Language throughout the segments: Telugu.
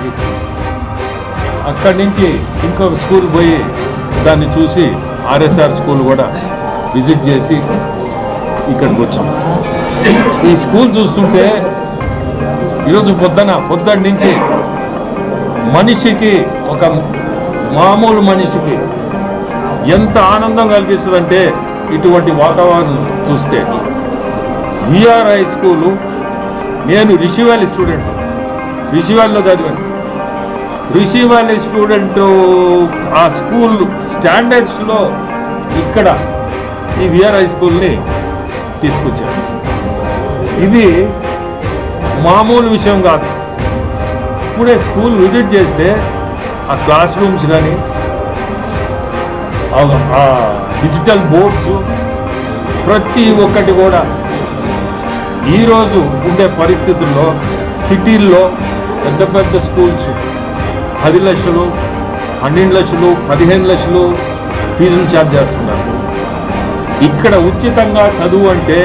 అనిపించింది. అక్కడి నుంచి ఇంకొక స్కూల్ పోయి దాన్ని చూసి ఆర్ఎస్ఆర్ స్కూల్ కూడా విజిట్ చేసి ఇక్కడికి వచ్చాం. ఈ స్కూల్ చూస్తుంటే ఈరోజు పొద్దున్న నుంచి మనిషికి, ఒక మామూలు మనిషికి ఎంత ఆనందం కలిగిస్తుందంటే ఇటువంటి వాతావరణం చూస్తే. విఆర్ హై స్కూలు, నేను రిషి వ్యాలీ స్టూడెంట్, రిషి వ్యాలీలో చదివాను. రిషి వ్యాలీ స్టూడెంట్ ఆ స్కూల్ స్టాండర్డ్స్లో ఇక్కడ ఈ విఆర్ హై స్కూల్ని తీసుకొచ్చాను. ఇది మామూలు విషయం కాదు. ఇప్పుడే స్కూల్ విజిట్ చేస్తే ఆ క్లాస్ రూమ్స్ కానీ, ఆ డిజిటల్ బోర్డ్స్ ప్రతి ఒక్కటి కూడా ఈరోజు ఉండే పరిస్థితుల్లో సిటీల్లో పెద్ద పెద్ద స్కూల్స్ 10 లక్షలు, 12 లక్షలు, 15 లక్షలు ఫీజులు ఛార్జ్ చేస్తున్నారు. ఇక్కడ ఉచితంగా చదువు అంటే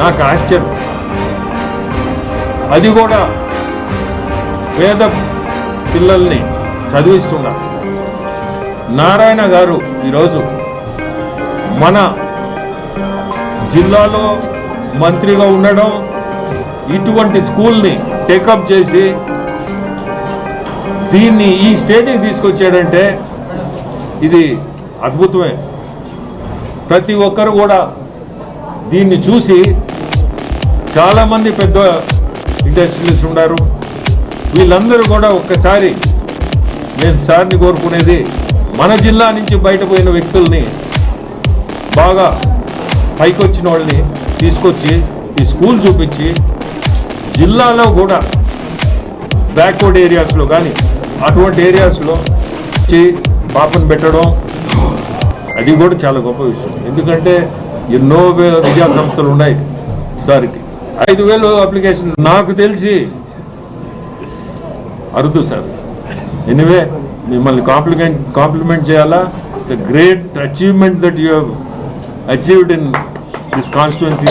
నాకు ఆశ్చర్యం. అది కూడా పేద పిల్లల్ని చదివిస్తున్నారు. నారాయణ గారు ఈరోజు మన జిల్లాలో మంత్రిగా ఉండడం, ఇటువంటి స్కూల్ని టేకప్ చేసి దీన్ని ఈ స్టేజ్కి తీసుకొచ్చాడంటే ఇది అద్భుతమే. ప్రతి ఒక్కరు కూడా దీన్ని చూసి, చాలామంది పెద్ద ఇండస్ట్రియలిస్ట్ ఉన్నారు, వీళ్ళందరూ కూడా ఒక్కసారి నేను సార్ని కోరుకునేది, మన జిల్లా నుంచి బయటపోయిన వ్యక్తుల్ని, బాగా పైకి వచ్చిన వాళ్ళని తీసుకొచ్చి ఈ స్కూల్ చూపించి జిల్లాలో కూడా బ్యాక్వర్డ్ ఏరియాస్లో కానీ అటువంటి ఏరియాస్లో పాపను పెట్టడం, అది కూడా చాలా గొప్ప విషయం. ఎందుకంటే ఎన్నో విద్యా సంస్థలు ఉన్నాయి. సార్కి 5,000 అప్లికేషన్ నాకు తెలిసి అరుదు సార్. ఎనీవే, మిమ్మల్ని కాంప్లిమెంట్ చేయాలా. It's a great achievement that you have achieved in this constituency.